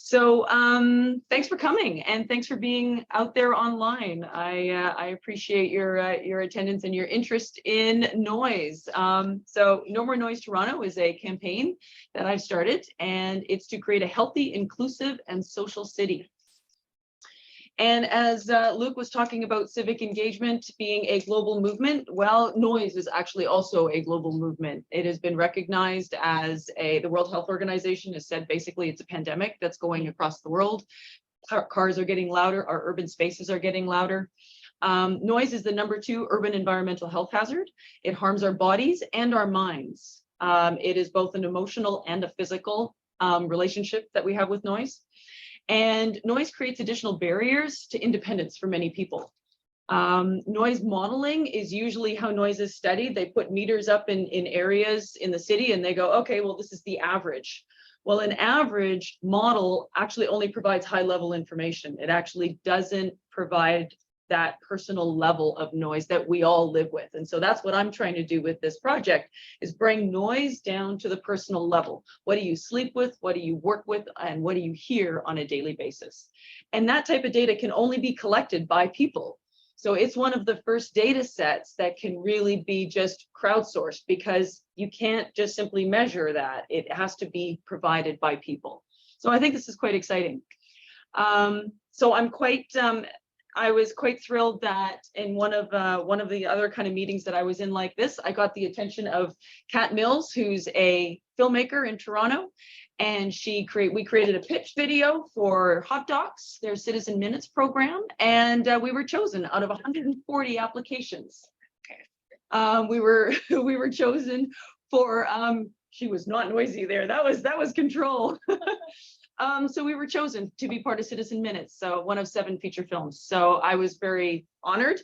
So thanks for coming, and thanks for being out there online. I appreciate your attendance and your interest in noise. So No More Noise Toronto is a campaign that I've started, and it's to create a healthy, inclusive, and social city. And as Luke was talking about civic engagement being a global movement, well, noise is actually also a global movement. It has been recognized as the World Health Organization has said basically it's a pandemic that's going across the world. Cars are getting louder, our urban spaces are getting louder. Noise is the #2 urban environmental health hazard. It harms our bodies and our minds. It is both an emotional and a physical relationship that we have with noise. And noise creates additional barriers to independence for many people. Noise modeling is usually how noise is studied. They put meters up in areas in the city and they go, okay, well, this is the average. Well, an average model actually only provides high level information. It actually doesn't provide that personal level of noise that we all live with. And so that's what I'm trying to do with this project, is bring noise down to the personal level. What do you sleep with? What do you work with? And what do you hear on a daily basis? And that type of data can only be collected by people. So it's one of the first data sets that can really be just crowdsourced, because you can't just simply measure that. It has to be provided by people. So I think this is quite exciting. So I was quite thrilled that in one of the other kind of meetings that I was in like this, I got the attention of Kat Mills, who's a filmmaker in Toronto, and we created a pitch video for Hot Docs, their Citizen Minutes program, and we were chosen out of 140 applications. We were chosen for she was not noisy there. That was control. So we were chosen to be part of Citizen Minutes, so one of 7 feature films. So I was very honored.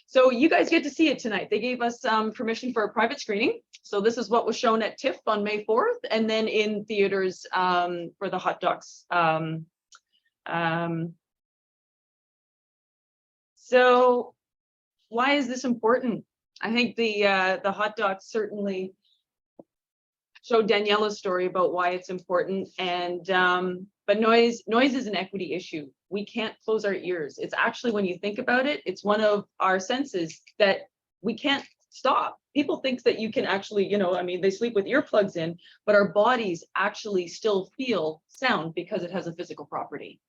So you guys get to see it tonight. They gave us permission for a private screening. So this is what was shown at TIFF on May 4th, and then in theaters for the Hot Docs. So why is this important? I think the Hot Docs certainly showed Daniela's story about why it's important. And but noise is an equity issue. We can't close our ears. It's actually, when you think about it, it's one of our senses that we can't stop. People think that you can actually, I mean, they sleep with earplugs in, but our bodies actually still feel sound because it has a physical property.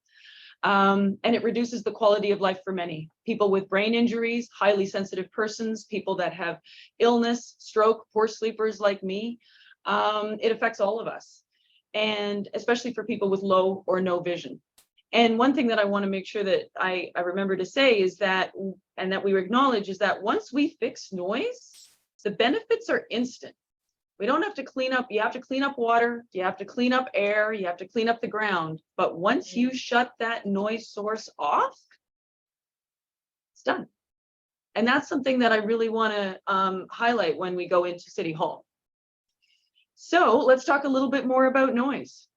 And it reduces the quality of life for many people with brain injuries, highly sensitive persons, people that have illness, stroke, poor sleepers like me. It affects all of us, and especially for people with low or no vision. And one thing that I want to make sure that I remember to say is that, and that we acknowledge, is that once we fix noise, the benefits are instant. We don't have to clean up. You have to clean up water, you have to clean up air, you have to clean up the ground. But once you shut that noise source off, it's done. And that's something that I really want to highlight when we go into City Hall. So let's talk a little bit more about noise.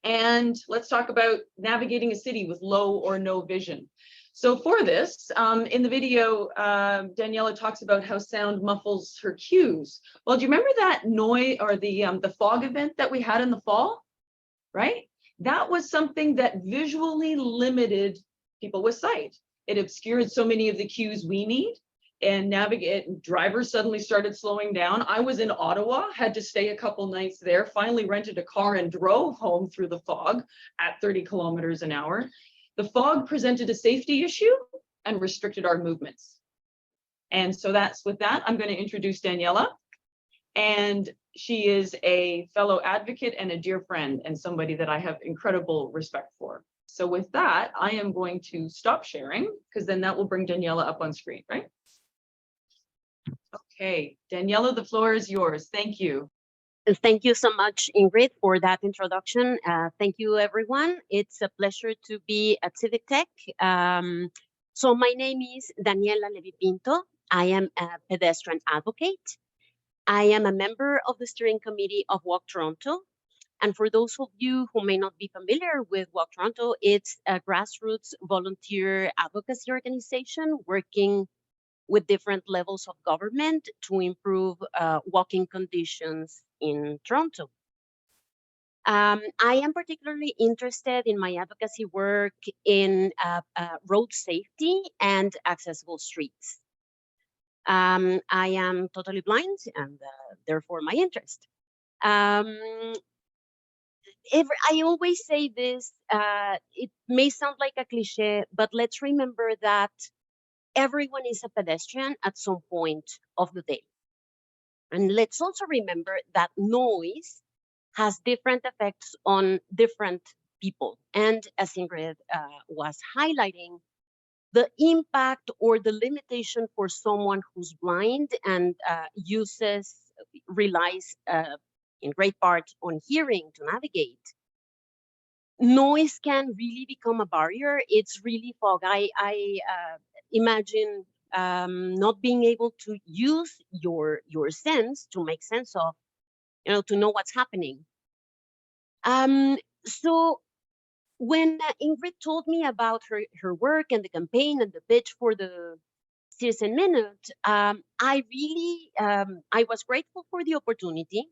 And let's talk about navigating a city with low or no vision. So for this, in the video, Daniela talks about how sound muffles her cues. Well, do you remember that noise, or the fog event that we had in the fall, right? That was something that visually limited people with sight. It obscured so many of the cues we need. And drivers suddenly started slowing down. I was in Ottawa, had to stay a couple nights there, finally rented a car and drove home through the fog at 30 kilometers an hour. The fog presented a safety issue and restricted our movements. And so with that, I'm going to introduce Daniela. And she is a fellow advocate and a dear friend, and somebody that I have incredible respect for. So with that, I am going to stop sharing, because then that will bring Daniela up on screen, right? Okay, Daniela, the floor is yours. Thank you. Thank you so much, Ingrid, for that introduction. Thank you, everyone. It's a pleasure to be at Civic Tech. So my name is Daniela Levi Pinto. I am a pedestrian advocate. I am a member of the steering committee of Walk Toronto. And for those of you who may not be familiar with Walk Toronto, it's a grassroots volunteer advocacy organization working with different levels of government to improve walking conditions in Toronto. I am particularly interested in my advocacy work in road safety and accessible streets. I am totally blind, and therefore my interest. I always say this, it may sound like a cliche, but let's remember that everyone is a pedestrian at some point of the day. And let's also remember that noise has different effects on different people. And as Ingrid was highlighting, the impact or the limitation for someone who's blind and relies in great part on hearing to navigate, noise can really become a barrier. It's really fog. I imagine not being able to use your sense to make sense of, to know what's happening. So when Ingrid told me about her work and the campaign and the pitch for the Citizen Minute, I really I was grateful for the opportunity.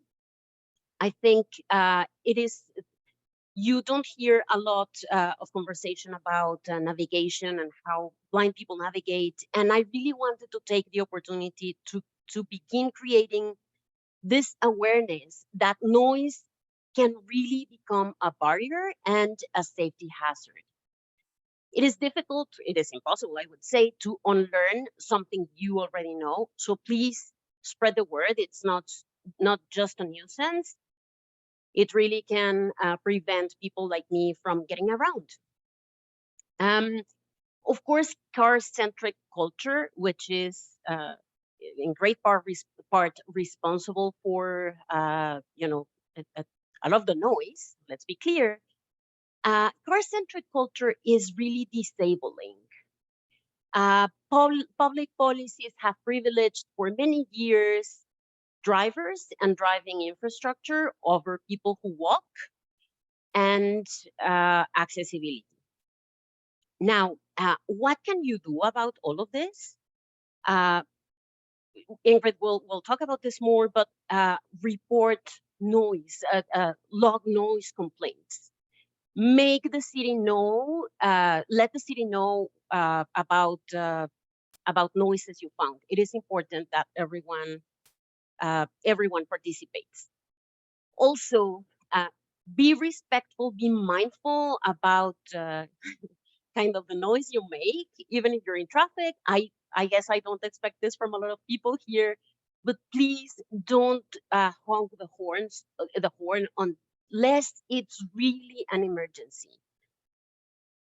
I think it is. You don't hear a lot of conversation about navigation and how blind people navigate, and I really wanted to take the opportunity to begin creating this awareness that noise can really become a barrier and a safety hazard. It is difficult, it is impossible, I would say, to unlearn something you already know. So please spread the word. It's not just a nuisance. It really can prevent people like me from getting around. Of course, car-centric culture, which is in great part responsible for a lot of the noise. Let's be clear. Car-centric culture is really disabling. Public policies have privileged for many years drivers and driving infrastructure over people who walk and accessibility. Now, what can you do about all of this? Ingrid will talk about this more, but report noise, log noise complaints. Make the city know, let the city know about noises you found. It is important that everyone participates. Also, be respectful, be mindful about kind of the noise you make, even if you're in traffic. I guess I don't expect this from a lot of people here, but please don't honk the horn unless it's really an emergency.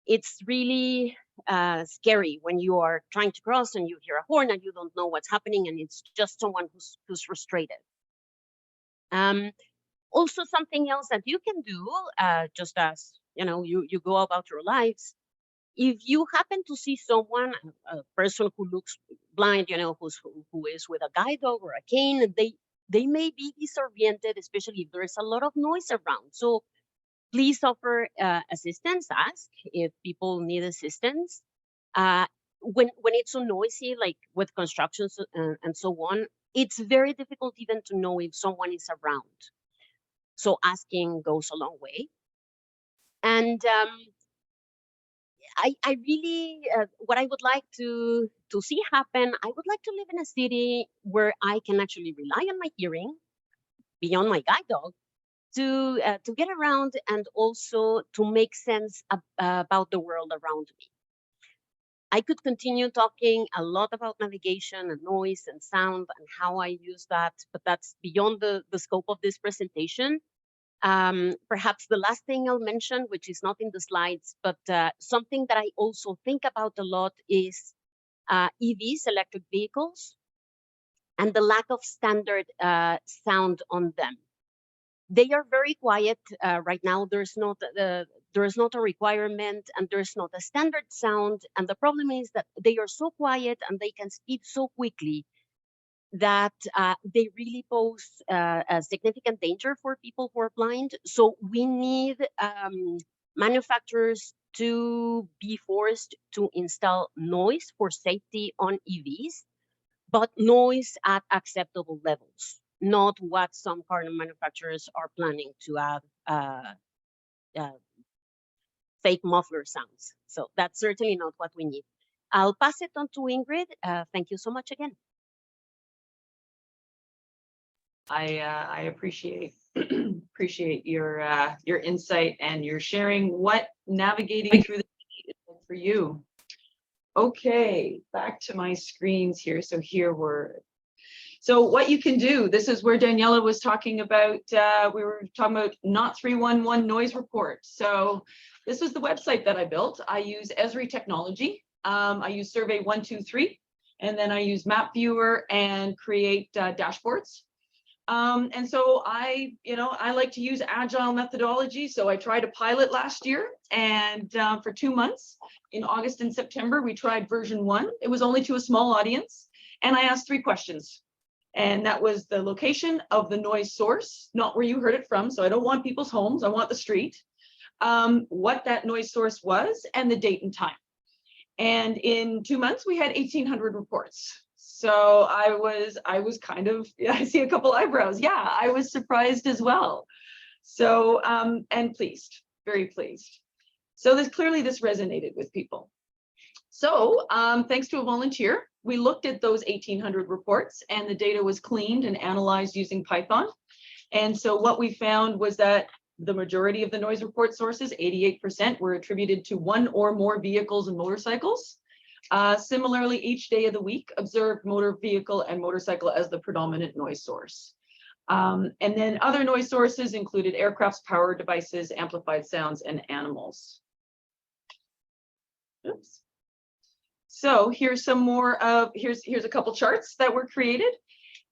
It's really scary when you are trying to cross and you hear a horn and you don't know what's happening, and it's just someone who's frustrated. Also, something else that you can do, just as you go about your lives, if you happen to see someone, a person who looks blind, who is with a guide dog or a cane, and they may be disoriented, especially if there is a lot of noise around. So please offer assistance. Ask if people need assistance. When it's so noisy, like with constructions and so on, it's very difficult even to know if someone is around. So asking goes a long way. And I really, what I would like to see happen, I would like to live in a city where I can actually rely on my hearing beyond my guide dog to get around and also to make sense about the world around me. I could continue talking a lot about navigation and noise and sound and how I use that, but that's beyond the scope of this presentation. Perhaps the last thing I'll mention, which is not in the slides, but something that I also think about a lot is EVs, electric vehicles, and the lack of standard sound on them. They are very quiet right now. There's not a requirement, and there's not a standard sound. And the problem is that they are so quiet and they can speed so quickly that they really pose a significant danger for people who are blind. So we need manufacturers to be forced to install noise for safety on EVs, but noise at acceptable levels, not what some car manufacturers are planning to add uh, uh, fake muffler sounds. So that's certainly not what we need. I'll pass it on to Ingrid. Thank you so much again. I appreciate appreciate your insight and your sharing what navigating through the is like for you. Okay, back to my screens here. So here so what you can do, this is where Daniela was talking about, we were talking about not 311 noise report. So this was the website that I built. I use Esri technology. I use Survey 123, and then I use Map Viewer and create dashboards. And so I like to use agile methodology. So I tried a pilot last year, and for 2 months in August and September, we tried version 1. It was only to a small audience, and I asked 3 questions. And that was the location of the noise source, not where you heard it from. So I don't want people's homes, I want the street, what that noise source was, and the date and time. And in 2 months, we had 1,800 reports. So I was kind of, I see a couple eyebrows. Yeah, I was surprised as well. So, and pleased, very pleased. So this resonated with people. So thanks to a volunteer, we looked at those 1,800 reports, and the data was cleaned and analyzed using Python. And so what we found was that the majority of the noise report sources, 88%, were attributed to 1 or more vehicles and motorcycles. Similarly, each day of the week, observed motor vehicle and motorcycle as the predominant noise source. And then other noise sources included aircrafts, power devices, amplified sounds, and animals. Oops. So here's some more of, here's a couple charts that were created.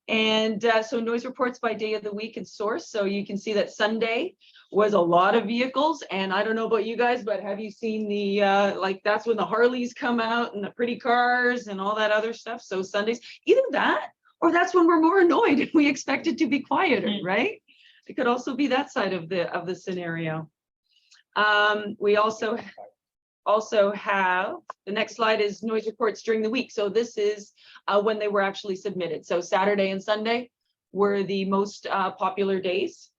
And so noise reports by day of the week and source. So you can see that Sunday was a lot of vehicles. And I don't know about you guys, but have you seen the, like that's when the Harleys come out and the pretty cars and all that other stuff. So Sundays, either that, or that's when we're more annoyed and we expect it to be quieter, right? It could also be that side of the scenario. We also have, the next slide is noise reports during the week. So this is when they were actually submitted. So Saturday and Sunday were the most popular days.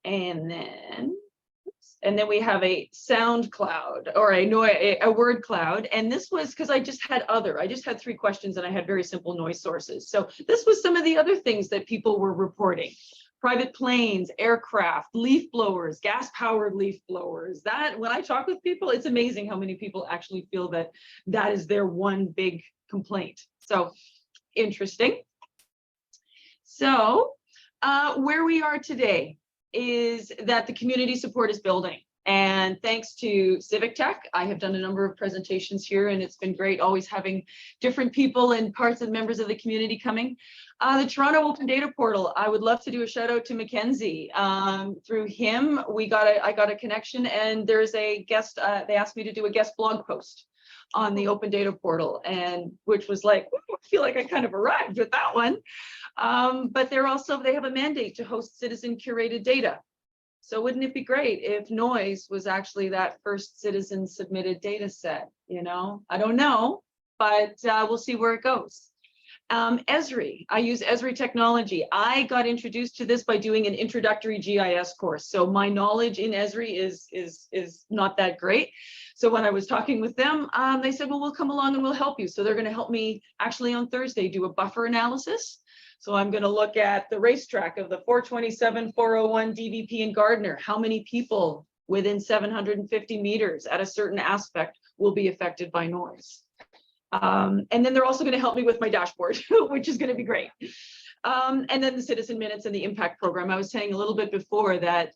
And then we have a sound cloud, or a word cloud. And this was because I just had 3 questions and I had very simple noise sources. So this was some of the other things that people were reporting. Private planes, aircraft, leaf blowers, gas-powered leaf blowers. That, when I talk with people, it's amazing how many people actually feel that that is their one big complaint. So interesting. So where we are today is that the community support is building. And thanks to Civic Tech, I have done a number of presentations here, and it's been great always having different people and parts of members of the community coming. The Toronto Open Data Portal, I would love to do a shout out to Mackenzie. Through him, I got a connection, and there's a guest, they asked me to do a guest blog post on the Open Data Portal, and which was like, I feel like I kind of arrived with that one. But they have a mandate to host citizen curated data. So wouldn't it be great if noise was actually that first citizen submitted data set? You know, I don't know, but we'll see where it goes. Esri, I use Esri technology. I got introduced to this by doing an introductory GIS course. So my knowledge in Esri is not that great. So when I was talking with them, they said, well, we'll come along and we'll help you. So they're going to help me actually on Thursday do a buffer analysis. So I'm going to look at the racetrack of the 427, 401 DVP in Gardner. How many people within 750 meters at a certain aspect will be affected by noise? And then they're also going to help me with my dashboard, which is going to be great. And then the citizen minutes and the impact program. I was saying a little bit before that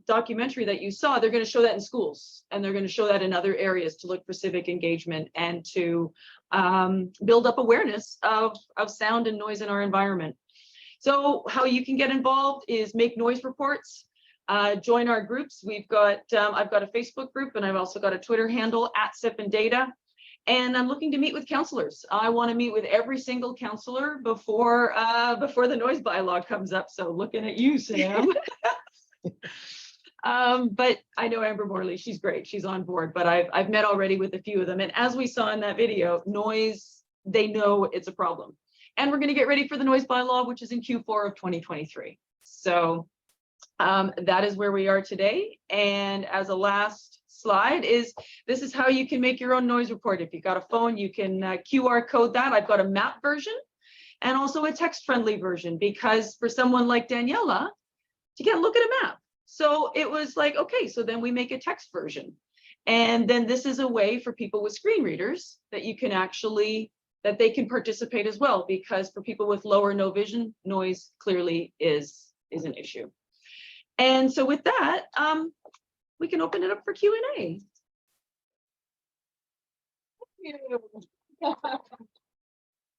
documentary that you saw, they're going to show that in schools, and they're going to show that in other areas to look for civic engagement and to build up awareness of sound and noise in our environment. So how you can get involved is make noise reports. Join our groups. I've got a Facebook group, and I've also got a Twitter handle @SIP&Data. And I'm looking to meet with counselors. I want to meet with every single counselor before the noise bylaw comes up. So looking at you, Sam. But I know Amber Morley, she's great. She's on board, but I've met already with a few of them. And as we saw in that video, noise, they know it's a problem. And we're going to get ready for the noise bylaw, which is in Q4 of 2023. So that is where we are today. And as a last slide this is how you can make your own noise report. If you've got a phone, you can QR code that. I've got a map version and also a text-friendly version, because for someone like Daniela, you can't look at a map. So it was like, okay, so then we make a text version. And then this is a way for people with screen readers that you can actually, that they can participate as well, because for people with low or no vision, noise clearly is an issue. And so with that, we can open it up for Q&A. Thank you.